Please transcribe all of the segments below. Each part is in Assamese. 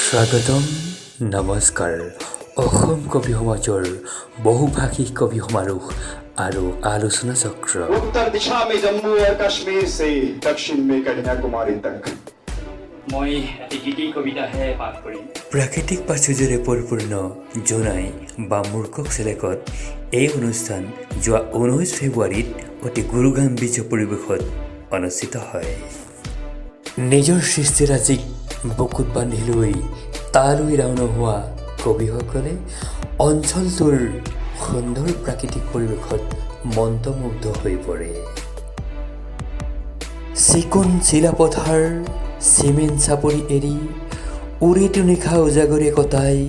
স্বাগতম নমস্কাৰ অসম কবি সমাজৰ বহুভাষিক কবি সমাৰোহ আৰু আলোচনা চক্ৰ उत्तर दिशा में जम्मू और कश्मीर से दक्षिण में कन्याकुमारी तक মই এটি গীতি কবিতাহে পাঠ কৰিম। প্ৰাকৃতিক প্ৰাচুৰ্যৰে পৰিপূৰ্ণ জোনাই বা মূৰ্খ চেলেকত এই অনুষ্ঠান যোৱা 19 ফেব্ৰুৱাৰীত অতি গুৰুগাম্ভীৰ্য পৰিৱেশত অনুষ্ঠিত হয়। নিজৰ সৃষ্টিৰাজিক বুকুত বান্ধি লৈ তালৈ ৰাওনা হোৱা কবিসকলে অঞ্চলটোৰ সুন্দৰ প্ৰাকৃতিক পৰিৱেশত মন্ত্ৰমুগ্ধ হৈ পৰে। চিকুণ চিলাপথাৰ চিমেণ্ট চাপৰি এৰি উৰিটো নিশা উজাগৰে কটাই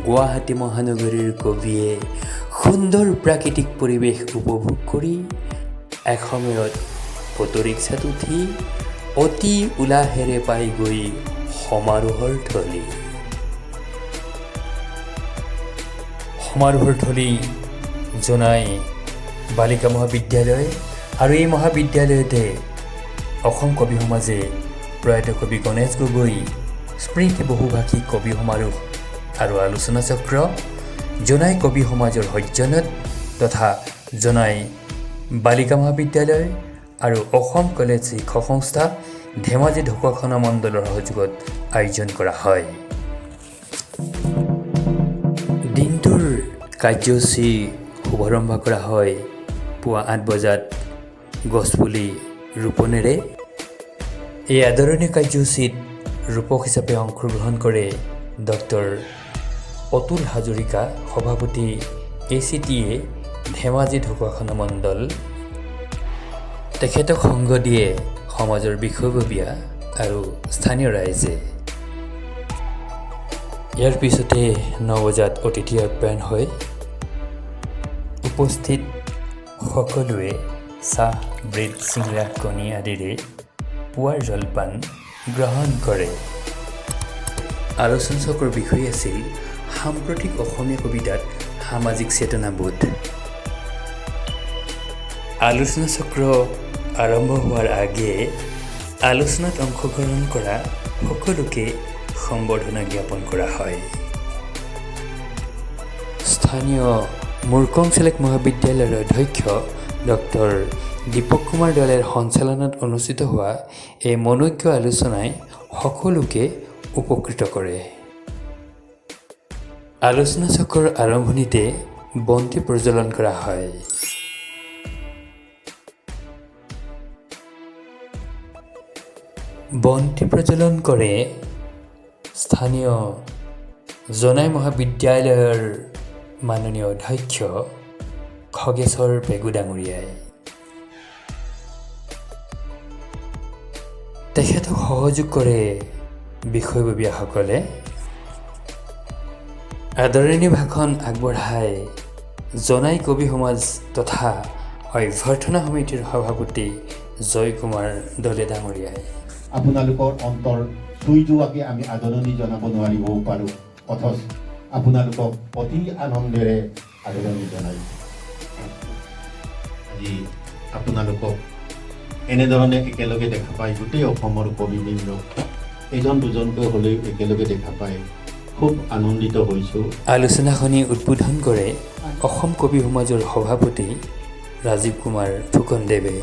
গুৱাহাটী মহানগৰীৰ কবিয়ে সুন্দৰ প্ৰাকৃতিক পৰিৱেশ উপভোগ কৰি এসময়ত অটো ৰিক্সাত উঠি অতি উলাহেৰে পাই গৈ সমাৰোহৰ থলী জোনাই বালিকা মহাবিদ্যালয় আৰু এই মহাবিদ্যালয়তে অসম কবি সমাজে প্ৰয়াত কবি গণেশ গগৈ স্মৃতি বহুভাষিক কবি সমাৰোহ আৰু আলোচনা চক্ৰ জোনাই কবি সমাজৰ সৌজন্যত তথা জোনাই বালিকা মহাবিদ্যালয় আৰু অসম কলেজ শিক্ষক সংস্থা ধেমাজি ঢকুৱাখানা মণ্ডলৰ সহযোগত আয়োজন কৰা হয়। দিনটোৰ কাৰ্যসূচী শুভাৰম্ভ কৰা হয় পুৱা 8 বজাত গছপুলি ৰোপণেৰে। এই আদৰণি কাৰ্যসূচীত ৰূপক হিচাপে অংশগ্ৰহণ কৰে ডক্টৰ অতুল হাজৰিকা, সভাপতি ACTA ধেমাজি ঢকুৱাখানা মণ্ডল। তেখেতক সংগ দিয়ে সমাজৰ বিষয়ববীয়া আৰু স্থানীয় ৰাইজে। ইয়াৰ পিছতে 9 বজাত অতিথি আপ্যায়ন হয়। উপস্থিত সকলোৱে চাহ, ব্ৰেড, চিংৰা, কণী আদিৰে পুৱাৰ জলপান গ্ৰহণ কৰে। আলোচনা চক্ৰৰ বিষয় আছিল সাম্প্ৰতিক অসমীয়া কবিতাত সামাজিক চেতনাবোধ। আলোচনা চক্ৰ আৰম্ভ হোৱাৰ আগেয়ে আলোচনাত অংশগ্ৰহণ কৰা সকলোকে সম্বৰ্ধনা জ্ঞাপন কৰা হয়। স্থানীয় মুৰ্কং চেলেক মহাবিদ্যালয়ৰ অধ্যক্ষ ডক্টৰ দীপক কুমাৰ দলেৰ সঞ্চালনত অনুষ্ঠিত হোৱা এই মনোজ্ঞ আলোচনাই সকলোকে উপকৃত কৰে। আলোচনা চক্ৰৰ আৰম্ভণিতে বন্তি প্ৰজ্বলন কৰা হয়। বন্তি প্ৰজ্বলন কৰে স্থানীয় জোনাই মহাবিদ্যালয়ৰ মাননীয় অধ্যক্ষ খগেশ্বৰ পেগু ডাঙৰীয়াই। তেখেতক সহযোগ কৰে বিষয়ববীয়াসকলে। আদৰণি ভাষণ আগবঢ়াই জোনাই কবি সমাজ তথা অভ্যৰ্থনা সমিতিৰ সভাপতি জয় কুমাৰ দলে ডাঙৰীয়াই। আপোনালোকৰ অন্তৰ চুই যোৱাকে আমি আদৰণি জনাব নোৱাৰিবও পাৰোঁ, অথচ আপোনালোকক অতি আনন্দেৰে আদৰণি জনাইছোঁ। আজি আপোনালোকক এনেধৰণে একেলগে দেখা পাই গোটেই অসমৰ কবিবৃন্দ এজন দুজনকৈ হ'লেও একেলগে দেখা পাই খুব আনন্দিত হৈছোঁ। আলোচনাখনি উদ্বোধন কৰে অসম কবি সমাজৰ সভাপতি ৰাজীৱ কুমাৰ ফুকনদেৱে।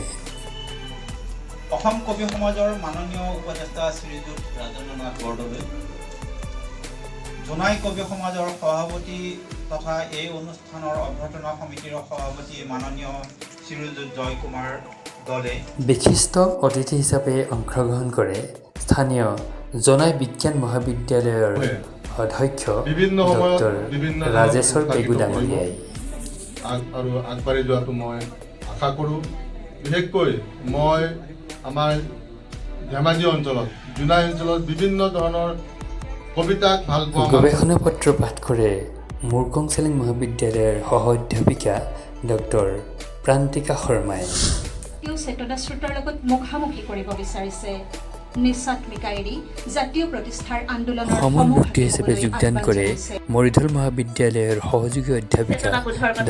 অসম কবি সমাজৰ মাননীয় উপদেষ্টা শ্ৰীযুত ৰাজেন্দ্ৰনাথ বৰদলৈ, জোনাই কবি সমাজৰ সভাপতি তথা এই অনুষ্ঠানৰ অভ্যৰ্থনা সমিতিৰ সভাপতি মাননীয় শ্ৰীযুত জয় কুমাৰ দলে, বিশিষ্ট অতিথি হিচাপে অংশগ্ৰহণ কৰে স্থানীয় জোনাই বিজ্ঞান মহাবিদ্যালয়ৰ অধ্যক্ষ ডক্টৰ ৰাজেশ্বৰ পেগু ডাঙৰীয়াই। আৰু আগবাঢ়ি যোৱাটো মই আশা কৰোঁ। বিশেষকৈ মই আমাৰ ধেমাজি অঞ্চলত জোনাই অঞ্চলত বিভিন্ন ধৰণৰ কবিতাক ভাল পাওঁ। গৱেষণা পত্ৰ পাঠ কৰে মুৰ্কং চেলেং মহাবিদ্যালয়ৰ সহ অধ্যাপিকা ডক্টৰ প্ৰান্তিকা শৰ্মাই। তেওঁ চেতনা স্ৰোতৰ লগত মুখামুখি কৰিব বিচাৰিছে। নিস্বাত্মিকা এৰি জাতীয় প্ৰতিষ্ঠাৰ আন্দোলনৰ সমন ব্যক্তি হিচাপে যোগদান কৰে মৰিধল মহাবিদ্যালয়ৰ সহযোগী অধ্যাপিকা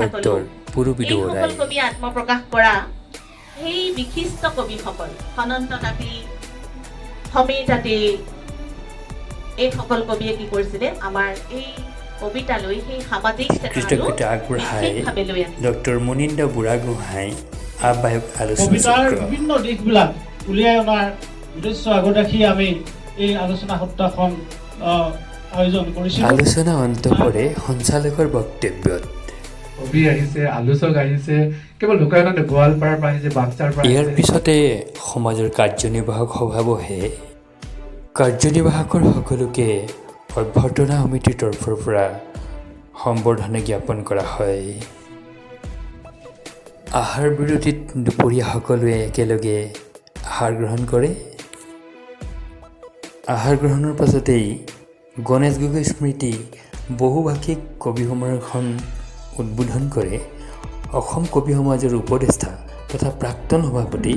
ডক্টৰ পুৰবী দুৱৰাই। কবি আত্মপ্ৰকাশ কৰা সেই বিশিষ্ট কবিসকল অনন্ত তাঁতী, সমীৰ তাঁতী, এইসকল কবিয়ে কি কৰিছিলে আমাৰ এই কবিতালৈ সেই সামাজিক কৃতজ্ঞতা আগবঢ়াই বিশেষভাৱে লৈ আনিছে। ডক্টৰ মুনীন্দ্ৰ বুঢ়াগোহাঁই আহ্বায়ক আলোচনা কবিতাৰ চক্ৰ। বিভিন্ন দিশবিলাক উলিয়াই অনাৰ উদ্দেশ্য আগত ৰাখি আমি এই আলোচনা সপ্তাহখন আয়োজন কৰিছিলোঁ। আলোচনা অন্ত পৰে সঞ্চালকৰ বক্তব্যত। কবি আহিছে, আলোচক আহিছে, কেৱল ঢুকাইনতে গোৱালপাৰাৰ পৰা আহিছে, বাক্সাৰ পৰা ইয়াৰ আহিছে। পিছতে সমাজৰ কাৰ্যনিৰ্বাহক সভা বহে। কাৰ্যনিৰ্বাহকৰ সকলোকে অভ্যৰ্থনা সমিতিৰ তৰফৰ পৰা সম্বৰ্ধনা জ্ঞাপন কৰা হয়। আহাৰ বিৰতিত দুপৰীয়া সকলোৱে একেলগে আহাৰ গ্ৰহণ কৰে। আহাৰ গ্ৰহণৰ পাছতেই গণেশ গগৈ স্মৃতি বহুভাষিক কবি সমাৰোহখন উদ্বোধন কৰে অসম কবি সমাজৰ উপদেষ্টা তথা প্ৰাক্তন সভাপতি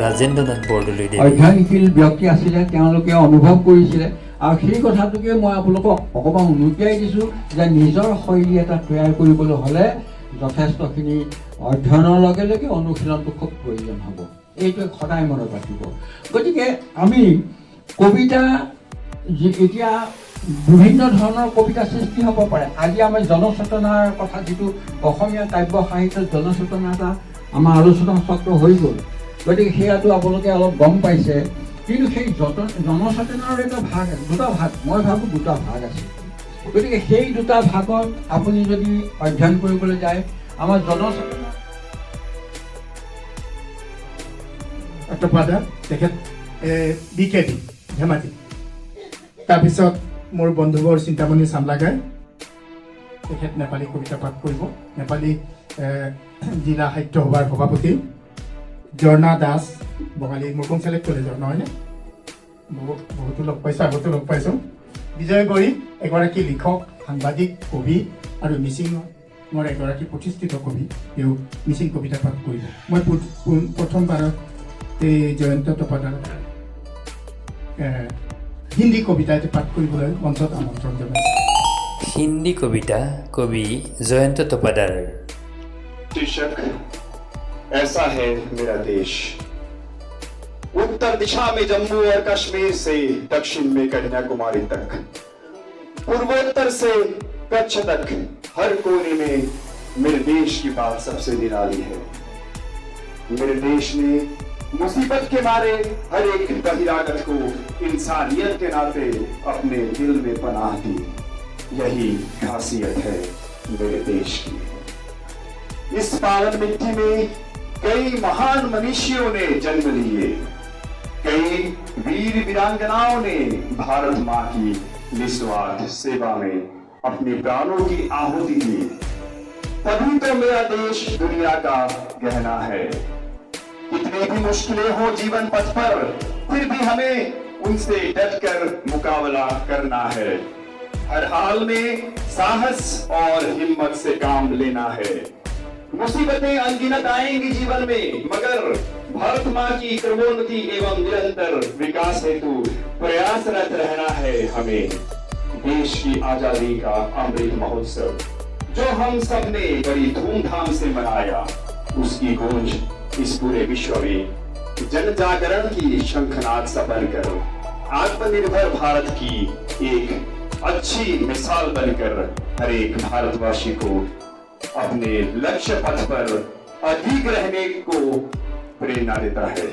ৰাজেন্দ্ৰ নাথ বৰদলৈদেৱে। অধ্যয়নশীল ব্যক্তি আছিলে, তেওঁলোকে অনুভৱ কৰিছিলে আৰু সেই কথাটোকে মই আপোনালোকক অকণমান উনুকিয়াই দিছোঁ যে নিজৰ শৈলী এটা তৈয়াৰ কৰিবলৈ হ'লে যথেষ্টখিনি অধ্যয়নৰ লগে লগে অনুশীলনটো খুব প্ৰয়োজন হ'ব। এইটোৱে সদায় মনত ৰাখিব। গতিকে আমি কবিতা এতিয়া বিভিন্ন ধৰণৰ কবিতা সৃষ্টি হ'ব পাৰে। আজি আমাৰ জনচেতনাৰ কথা, যিটো অসমীয়া কাব্য সাহিত্যত জনচেতনা এটা আমাৰ আলোচনা চক্ৰ হৈ গ'ল, গতিকে সেয়াটো আপোনালোকে অলপ গম পাইছে। কিন্তু সেই জনচেতনাৰ এটা ভাগ, দুটা ভাগ, মই ভাবোঁ দুটা ভাগ আছে। গতিকে সেই দুটা ভাগত আপুনি যদি অধ্যয়ন কৰিবলৈ যায়, আমাৰ জনচেতনা অট্টপাদা তেখেত BKD ধেমাজি। তাৰপিছত মোৰ বন্ধুবৰ চিন্তামণি চামলাগাই, তেখেত নেপালী কবিতা পাঠ কৰিব। নেপালী জিলা সাহিত্য সভাৰ সভাপতি জৰ্ণা দাস, বঙালী মুকুংচালিক কলেজৰ, নহয়নে? বহুতো লগ পাইছোঁ, আগতো লগ পাইছোঁ। বিজয় গৰী এগৰাকী লিখক, সাংবাদিক, কবি আৰু মিচিঙৰ এগৰাকী প্ৰতিষ্ঠিত কবি। তেওঁ মিচিং কবিতা পাঠ কৰিব। মই প্ৰথমবাৰত এই জয়ন্ত তপাদাৰ হিন্দী কবিতা এটি পাঠ কৰিবলৈ মঞ্চত আমন্ত্ৰণ জনাইছোঁ। হিন্দী কবিতা কবি জয়ন্ত তপাদাৰ। शीर्षक ऐसा है मेरा देश। उत्तर दिशा में जम्मू और कश्मीर से दक्षिण में कन्याकुमारी तक, पूर्वोत्तर से कच्छ तक, हर कोने में मेरे देश की बात सबसे निराली है। मेरे देश ने मुसीबत के मारे हर एक बहिरागत को इंसानियत के नाते अपने दिल में पनाह दी। यही खासियत है मेरे देश की। इस पावन मिट्टी में कई महान मनुष्यों ने जन्म लिए, कई वीर वीरांगनाओं ने भारत मां की निस्वार्थ सेवा में अपने प्राणों की आहुति दी। तभी तो मेरा देश दुनिया का गहना है। कितनी भी मुश्किलें हो जीवन पथ पर, फिर भी हमें उनसे डटकर मुकाबला करना है। हर हाल में साहस और हिम्मत से काम लेना है। मुसीबतें अनगिनत आएंगी जीवन में, मगर भारत मां की क्रमोन्नति एवं निरंतर विकास हेतु प्रयासरत रहना है हमें। देश की आजादी का अमृत महोत्सव जो हम सब ने बड़ी धूमधाम से मनाया, उसकी गूंज इस पूरे विश्व में जन जागरण की शंखनाद सा बनकर आत्मनिर्भर भारत की एक अच्छी मिसाल बनकर हर एक भारतवासी को अपने लक्ष्य पथ पर अधिक रहने को प्रेरणा देता है।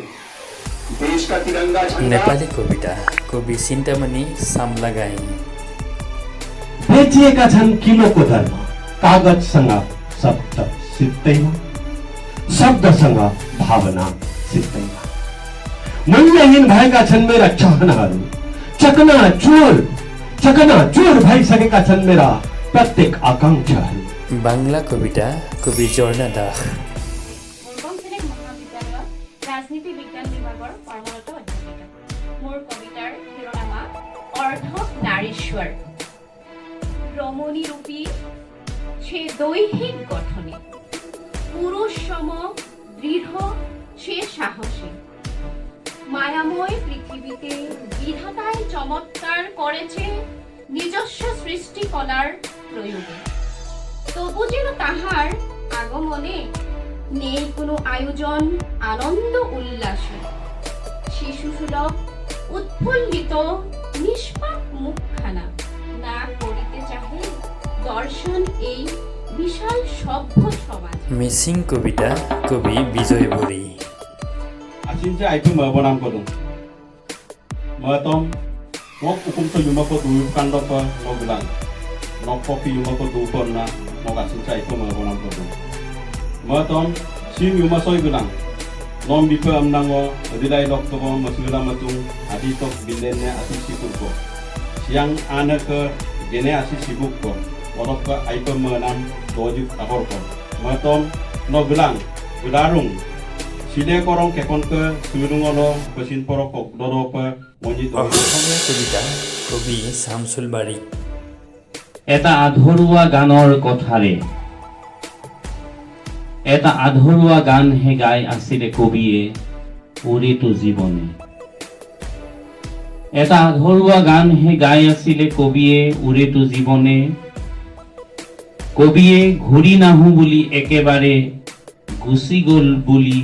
देश का तिरंगा झंडा। नेपाली कविता कवि चिन्तामणि सामलागाई। बेचिएका छन् किलोको धर्म, कागजसँग शब्द सित्तैमा, शब्दसँग भावना सित्तैमा। मूल्यहीन भएका छन् मेरा चाहनाहरू, चकनाचुर भइसकेका छन् मेरा प्रत्येक आकांक्षाहरू। बांग्ला कविता कवि जर्ना दास। মুৰকংচেলেক মহাবিদ্যালয়ত ৰাজনীতি বিজ্ঞান বিভাগৰ কৰ্মৰত অধ্যাপিকা। মোৰ কবিতাৰ শিৰোনামা অৰ্ধ নাৰীশ্বৰ। রমণীরূপী সে দৈহিক গঠনে, পুরুষ সম দৃঢ় সে সাহসী। মায়াময় পৃথিবীতে বিধাতাই চমৎকার করেছে নিজস্ব সৃষ্টিকলার প্রয়োগে। তবু যেন তাহার আগমনে নেই কোনো আয়োজন, আনন্দ উল্লাস। শিশুসুলভ উৎফুল্লিত নিষ্পাপ মুক্ত ভীষণ এই বিশাল সভ্য সমাজ মিচিং কবিতা কবি বিজয় বড়ি Asinja itu mabonam kodong. Matom mok hukum to yuma ko duyu kando pa mogulang. Nok kopi yuma ko du na mok asinja itu mabonam kodong. Matom sim yuma soy gulang. Nom bipa amnango dilai doktor ko masugala matung adi tok bilene asin sipur ko. Siang anak ke gene asin sibuk ko. Orok ka aipa menam dojuk tahor ko. Matom no gulang gularung Sile korong kekon ke surungono pesin porokok doropa monyi to. অসমীয়া কবিতা কবি শামছুল বাৰিক এটা আধৰুৱা গানৰ কথাৰে এটা আধৰুৱা গান হে গাই আছিলে কবিয়ে ওৰেটো জীৱনে এটা আধৰুৱা গান হে গাই আছিলে কবিয়ে ওৰেটো জীৱনে কবিয়ে ঘূৰি নাহো বুলি একেবাৰে গুচি গ'ল বুলি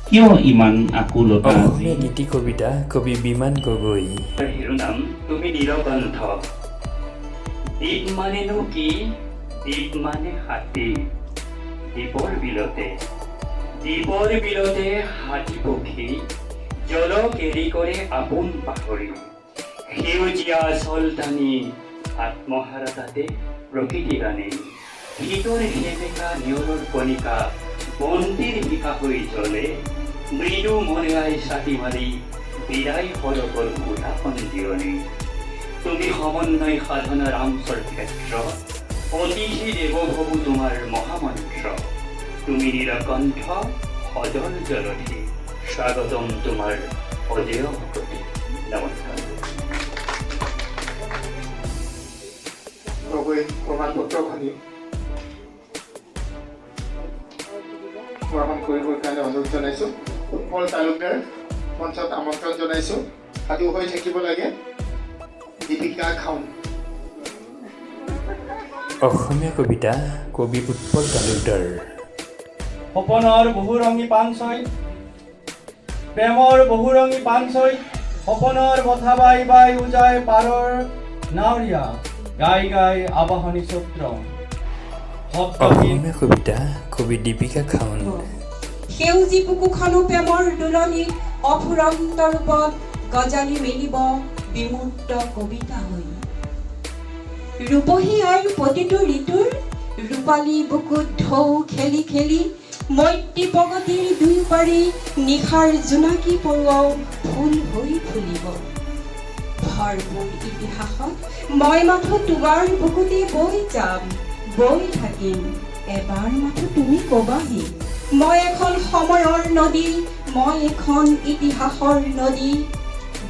কিয় ইমান আকুলতা আজি অসমীয়া নীতি কবিতা কবি বিমান গগৈ শিৰোনাম তুমি নীলকণ্ঠ দ্বীপ মানেনো কি দ্বীপ মানে হাতী দ্বীপৰ বিলতে হাতী পক্ষী জলক এৰি কৰে আপোন পাহৰি সেউজীয়া আচল টানি আত্মহাৰা তাতে প্ৰকৃতি গানে শীতৰ সেমেকা নিয়ৰৰ কণিকা বন্তিৰ বিকা হৈ জ্বলে মৃদু মনেৰাই ছাতি মাৰি বিৰাই সৰকৰ উদাসন দিয়নি তুমি সমন্বয় সাধনা ৰামচৰ ক্ষেত্ৰ অতিথি দেৱভৱু তোমাৰ মহামন্ত্ৰ তুমি নীলকণ্ঠ সজল জলধি স্বাগতম তোমাৰ অজেয় ভকতি নমস্কাৰ প্ৰমাণপত্ৰখনি গ্ৰহণ কৰিবৰ কাৰণে অনুৰোধ জনাইছোঁ উৎপল তালুকদাৰ মঞ্চত আমন্ত্ৰণ জনাইছোঁ সাজু হৈ থাকিব লাগে দীপিকা খাউন অসমীয়া কবিতা কবি উৎপল তালুকদাৰ সপনৰ বহুৰঙী পাণছৈ প্ৰেমৰ বহুৰঙী পাণছৈ সপনৰ বঠা বাই বাই উজাই পাৰৰ নাৱৰীয়া গাই গাই আবাহনী সূত্ৰ অসমীয়া কবিতা কবি দীপিকা খাউন সেউজী বুকুখনো প্ৰেমৰ দোলনি অফুৰন্ত ৰূপত গজালি মেলিব বিমূৰ্ত কবিতা হৈ ৰূপহী আইৰ প্ৰতিটো ঋতুৰ ৰূপালী বুকুত ঢৌ খেলি খেলি মৈত্ৰী প্ৰগতিৰ দুই পাৰি নিশাৰ জোনাকী পৰুৱাও ফুল হৈ ফুলিব ভৰপূৰ ইতিহাসত মই মাথো তোমাৰ বুকুতে বৈ যাম বৈ থাকিম এবাৰ মাথো তুমি কবাহি মই এখন সময়ৰ নদী মই এখন ইতিহাসৰ নদী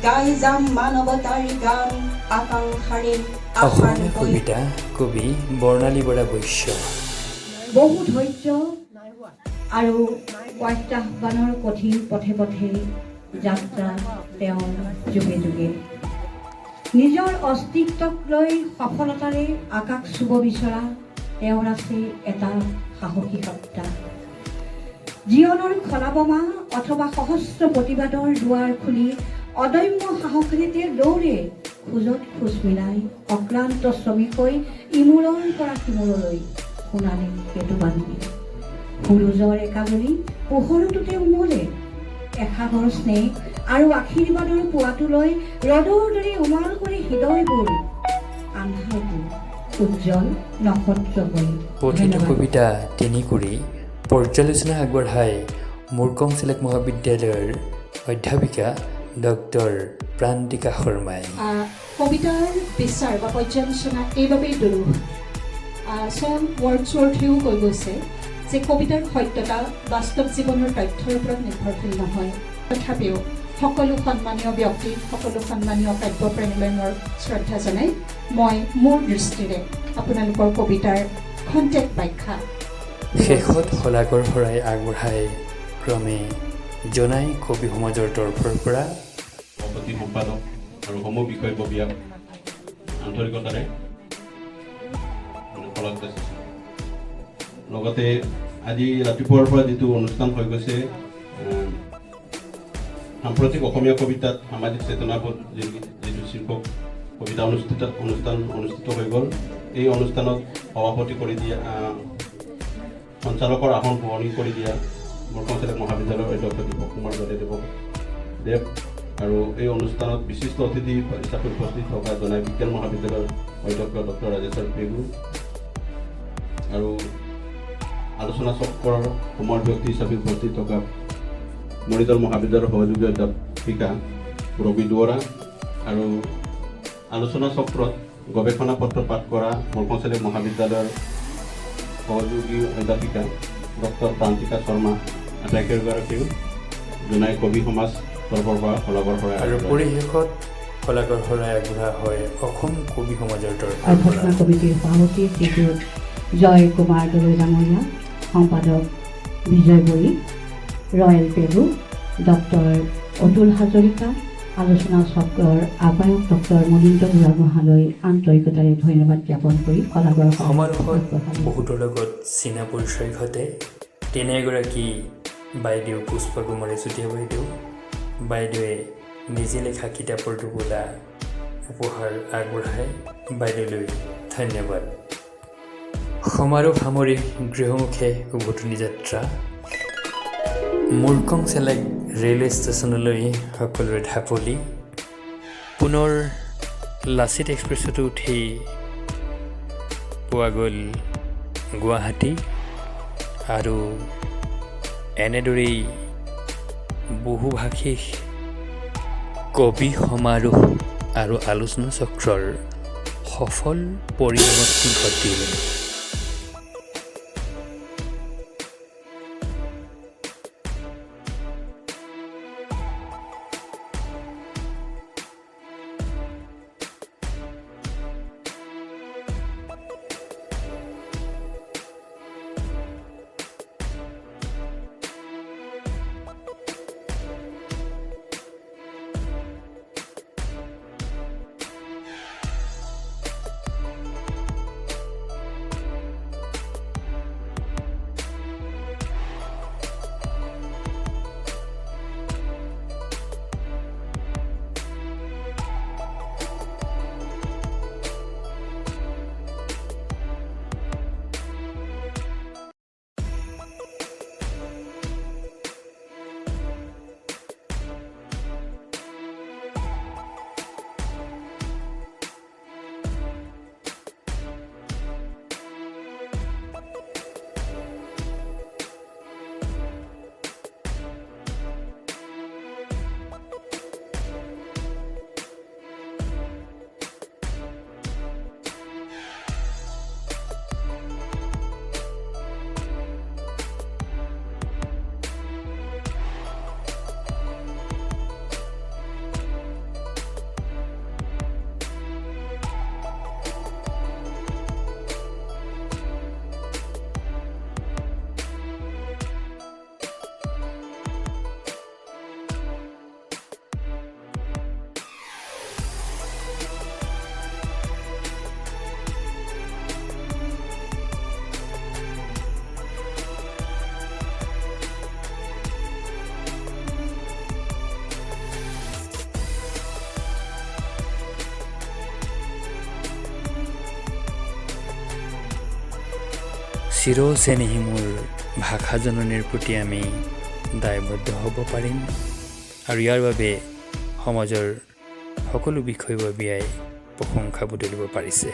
গাই যাম মানৱতাৰ গান আকাংক্ষাৰে অসমীয়া কবিতা কবি বৰ্ণালী বৰা বৈশ্য বহু ধৈৰ্য আৰু প্ৰত্যাহ্বানৰ কঠিন পথে পথে যাত্ৰা তেওঁৰ যুগে যুগে নিজৰ অস্তিত্বক লৈ সফলতাৰে আকাশ চুব বিচৰা তেওঁৰ আছে এটা সাহসী সত্তা জীৱনৰ খলাবমা অথবা সহস্ৰ প্ৰতিবাদৰ দুৱাৰ খুলি অদম্য সাহসেৰে তেওঁ দৌৰে খোজত খোজ মিলাই অক্লান্ত শ্ৰমিক হৈ ইমূৰৰ পৰা সিমূৰলৈ সোণালী সেইটো বান্ধি ফুলুজৰ একাজলি পোহৰটোতে উমলে এসাগৰ স্নেহ আৰু আশীৰ্বাদৰ পোৱাটো লৈ ৰ'দৰ দৰে উমাল কৰি হৃদয়বোৰ আন্ধাৰবোৰ উজ্জ্বল নক্ষত্ৰ হৈ পঠিত কবিতা তিনি কৰি পৰ্যালোচনা আগবঢ়াই মুৰকং চিলেক্ট মহাবিদ্যালয়ৰ অধ্যাপিকা ডক্টৰ প্ৰান্তিকা শৰ্মাই কবিতাৰ বিচাৰ বা পৰ্যালোচনা এইবাবেই দুৰূহ স্বয়ং ৱৰ্ডছৱৰ্থেও কৈ গৈছে যে কবিতাৰ সত্যতা বাস্তৱ জীৱনৰ তথ্যৰ ওপৰত নিৰ্ভৰশীল নহয় তথাপিও সকলো সন্মানীয় ব্যক্তি সকলো সন্মানীয় কাব্যপ্ৰেমীলৈ মোৰ শ্ৰদ্ধা জনাই মই মোৰ দৃষ্টিৰে আপোনালোকৰ কবিতাৰ খন্তেক ব্যাখ্যা শেষত শলাগৰ শৰাই আগবঢ়াই ক্ৰমে জনাই কবি সমাজৰ তৰফৰ পৰা সভাপতি সম্পাদক আৰু সম বিষয়ববীয়াক আন্তৰিকতাৰে শলাগ যাচিছোঁ লগতে আজি ৰাতিপুৱাৰ পৰা যিটো অনুষ্ঠান হৈ গৈছে সাম্প্ৰতিক অসমীয়া কবিতাত সামাজিক চেতনাবোধ যিটো শীৰ্ষক কবিতা অনুষ্ঠান অনুষ্ঠিত হৈ গ'ল এই অনুষ্ঠানত সভাপতি কৰি দিয়া সঞ্চালকৰ আসন শুৱনি কৰি দিয়া মুৰকং চেলেক মহাবিদ্যালয়ৰ অধ্যক্ষ দীপক কুমাৰ দেৱ আৰু এই অনুষ্ঠানত বিশিষ্ট অতিথি হিচাপে উপস্থিত থকা জনাই বিজ্ঞান মহাবিদ্যালয়ৰ অধ্যক্ষ ডক্টৰ ৰাজেশ্বৰ পেগু আৰু আলোচনা চক্ৰৰ সমৰ ব্যক্তি হিচাপে উপস্থিত থকা মৰিদল মহাবিদ্যালয়ৰ সহযোগী অধ্যাপিকা ৰবি দুৱৰা আৰু আলোচনা চক্ৰত গৱেষণা পত্ৰ পাঠ কৰা মুৰকং চেলেক মহাবিদ্যালয়ৰ সহযোগী অধ্যাপিকা ডক্টৰ প্ৰান্তিকা শৰ্মা আটাইকেইগৰাকীও জনাই কবি সমাজ তৰফৰ পৰা কলাবৰ শৰাই আৰু পৰিশেষত কলাকৰ শৰাই আগবঢ়া হয় অসম কবি সমাজৰ তৰফৰ অভ্যৰ্থনা কমিটিৰ সভাপতি শ্ৰীযুত জয় কুমাৰ দলৈ ডাঙৰীয়া, সম্পাদক বিজয় বড়ি, ৰয়েল পেগু, ডক্টৰ অতুল হাজৰিকা, আলোচনা চক্ৰৰ আহ্বায়ক ডক্টৰ মনীন্দ্ৰ বুঢ়া গোহাঁলৈ আন্তৰিকতাৰে ধন্যবাদ জ্ঞাপন কৰি কলাবৰ সমাৰোহত বহুতৰ লগত চিনা পৰিচয় ঘটে। তেনে এগৰাকী বাইদেউ পুষ্পা কুমাৰী চুতীয়া বাইদেৱে নিজে লিখা কিতাপৰ টোপোলা উপহাৰ আগবঢ়াই বাইদেউলৈ ধন্যবাদ। সমাৰোহ সামৰি গৃহমুখে উভতনি যাত্ৰা। মুৰকং চেলেক ৰেলৱে ষ্টেচনলৈ সকলোৰে ঢাপলি। পুনৰ লাচিত এক্সপ্ৰেছতো উঠি পোৱা গ'ল গুৱাহাটী আৰু এনেদৰেই বহুভাষিক কবি সমাৰোহ আৰু আলোচনা চক্ৰৰ সফল পৰিসমাপ্তি ঘটিল। চিৰচেনেহী মোৰ ভাষা জননীৰ প্ৰতি আমি দায়বদ্ধ হ'ব পাৰিম আৰু ইয়াৰ বাবে সমাজৰ সকলো বিষয়ববীয়াই প্ৰশংসা বুটলিব পাৰিছে।